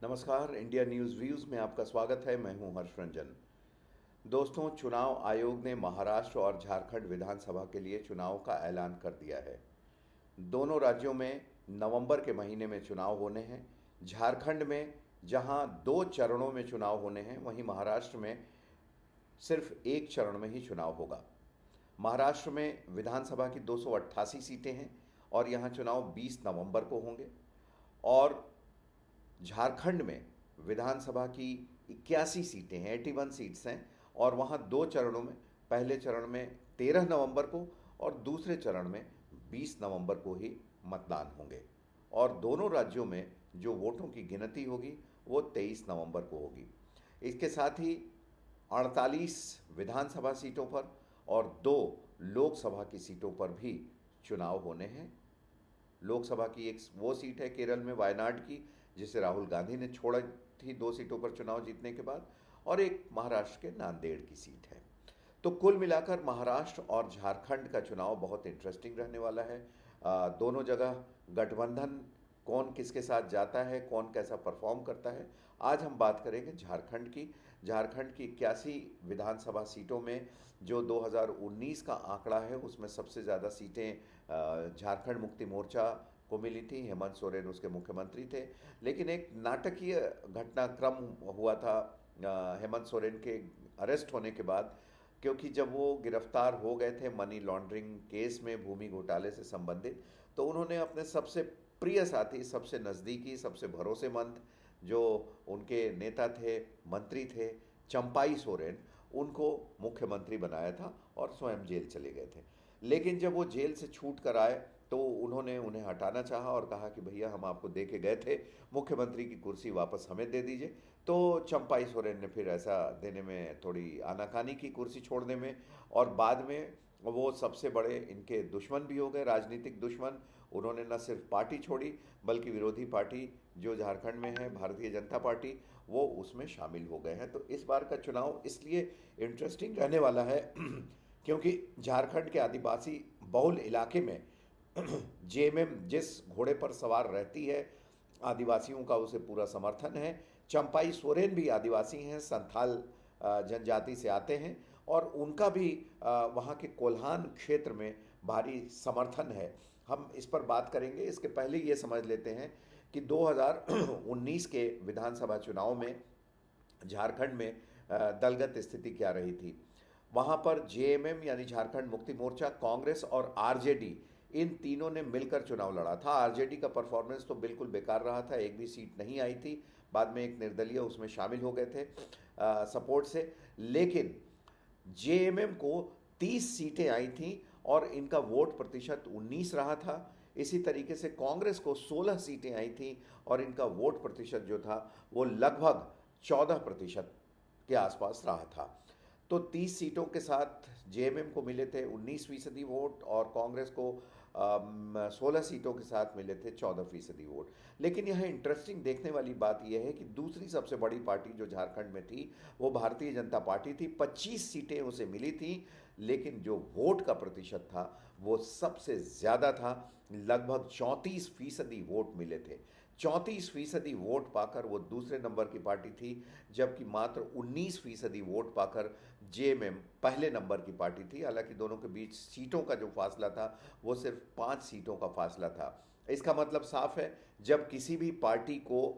नमस्कार, India news views में आपका स्वागत है। मैं हूं हर्ष रंजन। दोस्तों, चुनाव आयोग ने महाराष्ट्र और झारखंड विधानसभा के लिए चुनाव का ऐलान कर दिया है। दोनों राज्यों में नवंबर के महीने में चुनाव होने हैं। झारखंड में जहां 2 चरणों में चुनाव होने हैं, वहीं महाराष्ट्र में सिर्फ एक चरण में ही चुनाव होगा। महाराष्ट्र में विधानसभा की 288 सीटें हैं और यहाँ चुनाव 20 नवंबर को होंगे। और झारखंड में विधानसभा की 81 सीटें हैं, 81 सीट्स हैं, और वहाँ 2 चरणों में, पहले चरण में 13 नवंबर को और दूसरे चरण में 20 नवंबर को ही मतदान होंगे। और दोनों राज्यों में जो वोटों की गिनती होगी वो 23 नवंबर को होगी। इसके साथ ही 48 विधानसभा सीटों पर और 2 लोकसभा की सीटों पर भी चुनाव होने हैं। लोकसभा की एक वो सीट है केरल में वायनाड की, जिसे राहुल गांधी ने छोड़ा थी 2 सीटों पर चुनाव जीतने के बाद, और एक महाराष्ट्र के नांदेड़ की सीट है। तो कुल मिलाकर महाराष्ट्र और झारखंड का चुनाव बहुत इंटरेस्टिंग रहने वाला है। दोनों जगह गठबंधन कौन किसके साथ जाता है, कौन कैसा परफॉर्म करता है, आज हम बात करेंगे झारखंड की। झारखंड की 81 विधानसभा सीटों में जो 2019 का आंकड़ा है, उसमें सबसे ज़्यादा सीटें झारखंड मुक्ति मोर्चा को मिली थी। हेमंत सोरेन उसके मुख्यमंत्री थे, लेकिन एक नाटकीय घटनाक्रम हुआ था हेमंत सोरेन के अरेस्ट होने के बाद, क्योंकि जब वो गिरफ्तार हो गए थे मनी लॉन्ड्रिंग केस में, भूमि घोटाले से संबंधित, तो उन्होंने अपने सबसे प्रिय साथी, सबसे नज़दीकी, सबसे भरोसेमंद जो उनके नेता थे, मंत्री थे, चंपाई सोरेन, उनको मुख्यमंत्री बनाया था और स्वयं जेल चले गए थे। लेकिन जब वो जेल से छूट कर आए तो उन्होंने उन्हें हटाना चाहा और कहा कि भैया, हम आपको दे के गए थे, मुख्यमंत्री की कुर्सी वापस हमें दे दीजिए। तो चंपाई सोरेन ने फिर ऐसा देने में थोड़ी आनाकानी की, कुर्सी छोड़ने में, और बाद में वो सबसे बड़े इनके दुश्मन भी हो गए, राजनीतिक दुश्मन। उन्होंने न सिर्फ पार्टी छोड़ी, बल्कि विरोधी पार्टी जो झारखंड में है, भारतीय जनता पार्टी, वो उसमें शामिल हो गए हैं। तो इस बार का चुनाव इसलिए इंटरेस्टिंग रहने वाला है क्योंकि झारखंड के आदिवासी बहुल इलाके में जेएमएम जिस घोड़े पर सवार रहती है, आदिवासियों का उसे पूरा समर्थन है। चंपाई सोरेन भी आदिवासी हैं, संथाल जनजाति से आते हैं, और उनका भी वहाँ के कोल्हान क्षेत्र में भारी समर्थन है। हम इस पर बात करेंगे। इसके पहले ये समझ लेते हैं कि 2019 के विधानसभा चुनाव में झारखंड में दलगत स्थिति क्या रही थी। वहाँ पर जेएमएम यानी झारखंड मुक्ति मोर्चा, कांग्रेस और आरजेडी, इन तीनों ने मिलकर चुनाव लड़ा था। आरजेडी का परफॉर्मेंस तो बिल्कुल बेकार रहा था, एक भी सीट नहीं आई थी। बाद में एक निर्दलीय उसमें शामिल हो गए थे सपोर्ट से। लेकिन जेएमएम को 30 सीटें आई थीं और इनका वोट प्रतिशत 19 रहा था। इसी तरीके से कांग्रेस को 16 सीटें आई थीं और इनका वोट प्रतिशत जो था वो लगभग 14% के आसपास रहा था। तो 30 सीटों के साथ जेएमएम को मिले थे 19% वोट, और कांग्रेस को 16 सीटों के साथ मिले थे 14% वोट। लेकिन यह इंटरेस्टिंग देखने वाली बात यह है कि दूसरी सबसे बड़ी पार्टी जो झारखंड में थी वो भारतीय जनता पार्टी थी। 25 सीटें उसे मिली थी, लेकिन जो वोट का प्रतिशत था वो सबसे ज़्यादा था, लगभग 34% वोट मिले थे। 34% वोट पाकर वो दूसरे नंबर की पार्टी थी, जबकि मात्र 19% वोट पाकर जेएमएम पहले नंबर की पार्टी थी। हालांकि दोनों के बीच सीटों का जो फासला था वो सिर्फ 5 सीटों का फासला था। इसका मतलब साफ है, जब किसी भी पार्टी को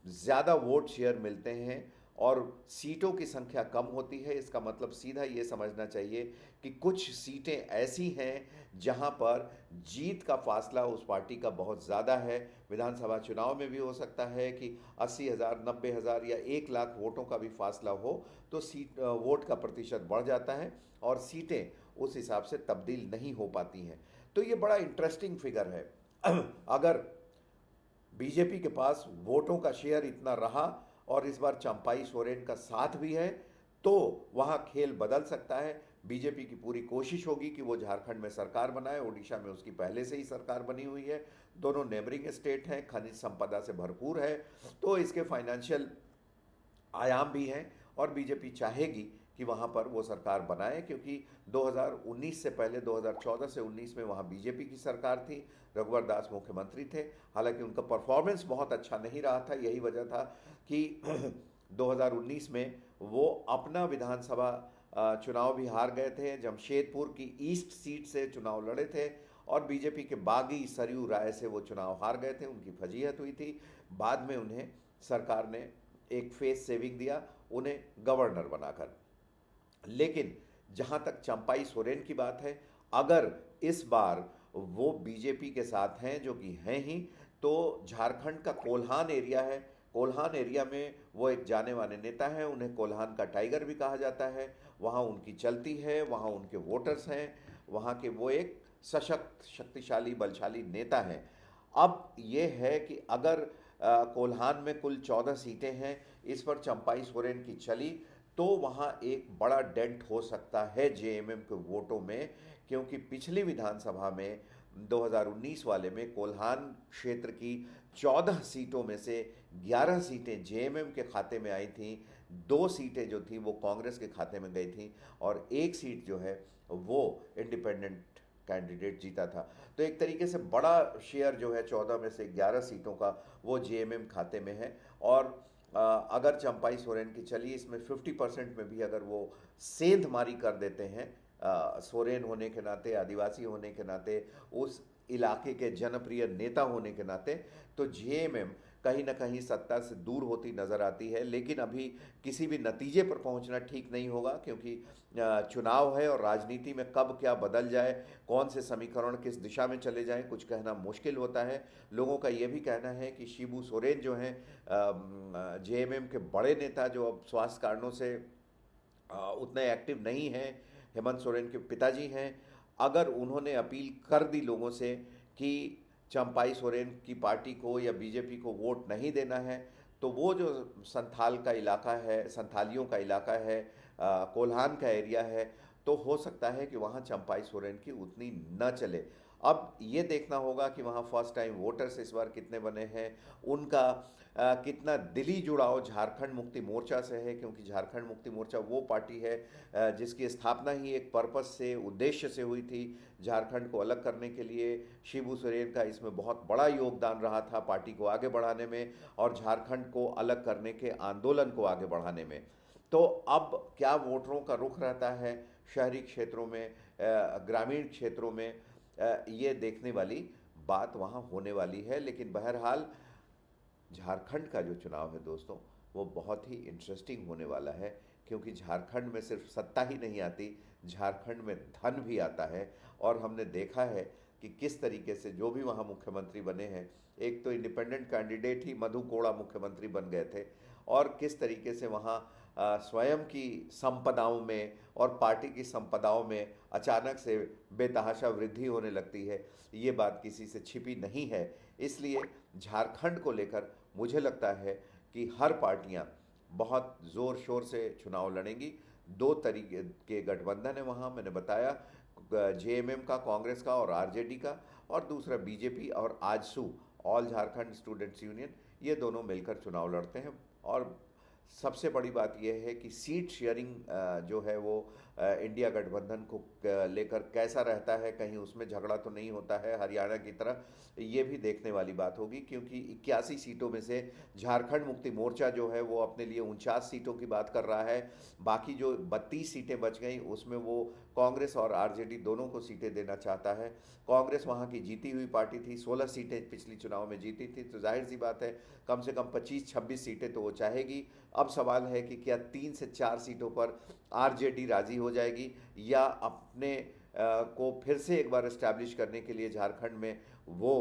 ज़्यादा वोट शेयर मिलते हैं और सीटों की संख्या कम होती है, इसका मतलब सीधा ये समझना चाहिए कि कुछ सीटें ऐसी हैं जहां पर जीत का फासला उस पार्टी का बहुत ज़्यादा है। विधानसभा चुनाव में भी हो सकता है कि 80,000, 90,000 या 1 लाख वोटों का भी फासला हो, तो सीट वोट का प्रतिशत बढ़ जाता है और सीटें उस हिसाब से तब्दील नहीं हो पाती हैं। तो ये बड़ा इंटरेस्टिंग फिगर है। अगर बीजेपी के पास वोटों का शेयर इतना रहा और इस बार चंपाई सोरेन का साथ भी है, तो वहाँ खेल बदल सकता है। बीजेपी की पूरी कोशिश होगी कि वो झारखंड में सरकार बनाए। ओडिशा में उसकी पहले से ही सरकार बनी हुई है। दोनों नेबरिंग स्टेट हैं, खनिज संपदा से भरपूर है, तो इसके फाइनेंशियल आयाम भी हैं, और बीजेपी चाहेगी कि वहाँ पर वो सरकार बनाए, क्योंकि 2019 से पहले 2014 से 19 में वहाँ बीजेपी की सरकार थी, रघुवर दास मुख्यमंत्री थे। हालांकि उनका परफॉर्मेंस बहुत अच्छा नहीं रहा था, यही वजह था कि 2019 में वो अपना विधानसभा चुनाव भी हार गए थे। जमशेदपुर की ईस्ट सीट से चुनाव लड़े थे और बीजेपी के बागी सरयू राय से वो चुनाव हार गए थे, उनकी फजीहत हुई थी। बाद में उन्हें सरकार ने एक फेस सेविंग दिया, उन्हें गवर्नर बनाकर। लेकिन जहां तक चंपाई सोरेन की बात है, अगर इस बार वो बीजेपी के साथ हैं, जो कि हैं ही, तो झारखंड का कोल्हान एरिया है, कोल्हान एरिया में वो एक जाने माने नेता हैं, उन्हें कोल्हान का टाइगर भी कहा जाता है। वहाँ उनकी चलती है, वहाँ उनके वोटर्स हैं, वहाँ के वो एक सशक्त, शक्तिशाली, बलशाली नेता हैं। अब ये है कि अगर कोल्हान में कुल 14 सीटें हैं, इस पर चंपाई सोरेन की चली तो वहाँ एक बड़ा डेंट हो सकता है जेएमएम के वोटों में, क्योंकि पिछली विधानसभा में 2019 वाले में कोल्हान क्षेत्र की 14 सीटों में से 11 सीटें जेएमएम के खाते में आई थीं, 2 सीटें जो थी वो कांग्रेस के खाते में गई थी और 1 सीट जो है वो इंडिपेंडेंट कैंडिडेट जीता था। तो एक तरीके से बड़ा शेयर जो है 14 में से 11 सीटों का वो जेएमएम खाते में है। और अगर चंपाई सोरेन की चली, इसमें 50% में भी अगर वो सेंधमारी कर देते हैं, सोरेन होने के नाते, आदिवासी होने के नाते, उस इलाके के जनप्रिय नेता होने के नाते, तो जेएमएम कहीं ना कहीं सत्ता से दूर होती नजर आती है। लेकिन अभी किसी भी नतीजे पर पहुंचना ठीक नहीं होगा, क्योंकि चुनाव है और राजनीति में कब क्या बदल जाए, कौन से समीकरण किस दिशा में चले जाएं, कुछ कहना मुश्किल होता है। लोगों का ये भी कहना है कि शिबू सोरेन जो हैं जेएमएम के बड़े नेता, जो अब स्वास्थ्य कारणों से उतने एक्टिव नहीं हैं, हेमंत सोरेन के पिताजी हैं, अगर उन्होंने अपील कर दी लोगों से कि चंपाई सोरेन की पार्टी को या बीजेपी को वोट नहीं देना है, तो वो जो संथाल का इलाका है, संथालियों का इलाका है, कोल्हान का एरिया है, तो हो सकता है कि वहाँ चंपाई सोरेन की उतनी न चले। अब ये देखना होगा कि वहाँ फर्स्ट टाइम वोटर्स इस बार कितने बने हैं, उनका कितना दिली जुड़ाव झारखंड मुक्ति मोर्चा से है, क्योंकि झारखंड मुक्ति मोर्चा वो पार्टी है जिसकी स्थापना ही एक पर्पस से, उद्देश्य से हुई थी, झारखंड को अलग करने के लिए। शिबू सोरेन का इसमें बहुत बड़ा योगदान रहा था पार्टी को आगे बढ़ाने में और झारखंड को अलग करने के आंदोलन को आगे बढ़ाने में। तो अब क्या वोटरों का रुख रहता है शहरी क्षेत्रों में, ग्रामीण क्षेत्रों में, ये देखने वाली बात वहाँ होने वाली है। लेकिन बहरहाल झारखंड का जो चुनाव है दोस्तों, वो बहुत ही इंटरेस्टिंग होने वाला है, क्योंकि झारखंड में सिर्फ सत्ता ही नहीं आती, झारखंड में धन भी आता है। और हमने देखा है कि किस तरीके से जो भी वहाँ मुख्यमंत्री बने हैं, एक तो इंडिपेंडेंट कैंडिडेट ही मधु कोड़ा मुख्यमंत्री बन गए थे, और किस तरीके से वहाँ स्वयं की संपदाओं में और पार्टी की संपदाओं में अचानक से बेतहाशा वृद्धि होने लगती है, ये बात किसी से छिपी नहीं है। इसलिए झारखंड को लेकर मुझे लगता है कि हर पार्टियां बहुत ज़ोर शोर से चुनाव लड़ेंगी। 2 तरीके के गठबंधन है वहाँ, मैंने बताया, जेएमएम का, कांग्रेस का और आरजेडी का, और दूसरा बीजेपी और AJSU, all Jharkhand students union, ये दोनों मिलकर चुनाव लड़ते हैं। और सबसे बड़ी बात यह है कि सीट शेयरिंग जो है वो इंडिया गठबंधन को लेकर कैसा रहता है, कहीं उसमें झगड़ा तो नहीं होता है हरियाणा की तरह, ये भी देखने वाली बात होगी। क्योंकि 81 सीटों में से झारखंड मुक्ति मोर्चा जो है वो अपने लिए 49 सीटों की बात कर रहा है, बाकी जो 32 सीटें बच गई उसमें वो कांग्रेस और आरजेडी दोनों को सीटें देना चाहता है। कांग्रेस वहाँ की जीती हुई पार्टी थी, 16 सीटें पिछली चुनाव में जीती थी, तो जाहिर सी बात है कम से कम 25-26 सीटें तो वो चाहेगी। अब सवाल है कि क्या 3 से 4 सीटों पर आरजेडी राजी हो जाएगी, या अपने को फिर से एक बार इस्टेब्लिश करने के लिए झारखंड में वो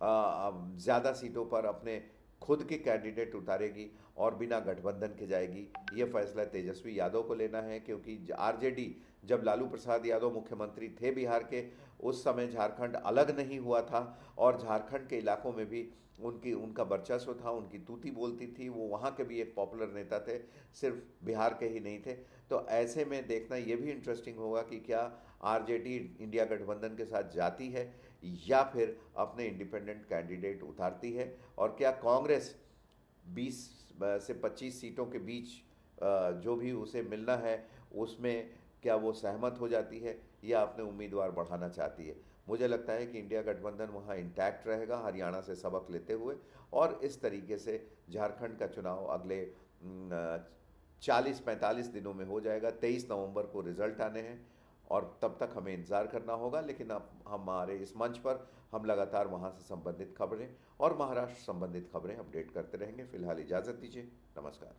ज़्यादा सीटों पर अपने खुद के कैंडिडेट उतारेगी और बिना गठबंधन के जाएगी। ये फैसला तेजस्वी यादव को लेना है, क्योंकि आरजेडी, जब लालू प्रसाद यादव मुख्यमंत्री थे बिहार के, उस समय झारखंड अलग नहीं हुआ था और झारखंड के इलाकों में भी उनका वर्चस्व था, उनकी तूती बोलती थी, वो वहाँ के भी एक पॉपुलर नेता थे, सिर्फ बिहार के ही नहीं थे। तो ऐसे में देखना ये भी इंटरेस्टिंग होगा कि क्या आरजेडी इंडिया गठबंधन के साथ जाती है या फिर अपने इंडिपेंडेंट कैंडिडेट उतारती है, और क्या कांग्रेस 20 से 25 सीटों के बीच जो भी उसे मिलना है उसमें क्या वो सहमत हो जाती है या अपने उम्मीदवार बढ़ाना चाहती है। मुझे लगता है कि इंडिया गठबंधन वहाँ इंटैक्ट रहेगा हरियाणा से सबक लेते हुए, और इस तरीके से झारखंड का चुनाव अगले 40-45 दिनों में हो जाएगा। 23 नवंबर को रिजल्ट आने हैं और तब तक हमें इंतज़ार करना होगा। लेकिन अब हमारे इस मंच पर हम लगातार वहाँ से संबंधित खबरें और महाराष्ट्र संबंधित खबरें अपडेट करते रहेंगे। फिलहाल इजाज़त दीजिए, नमस्कार।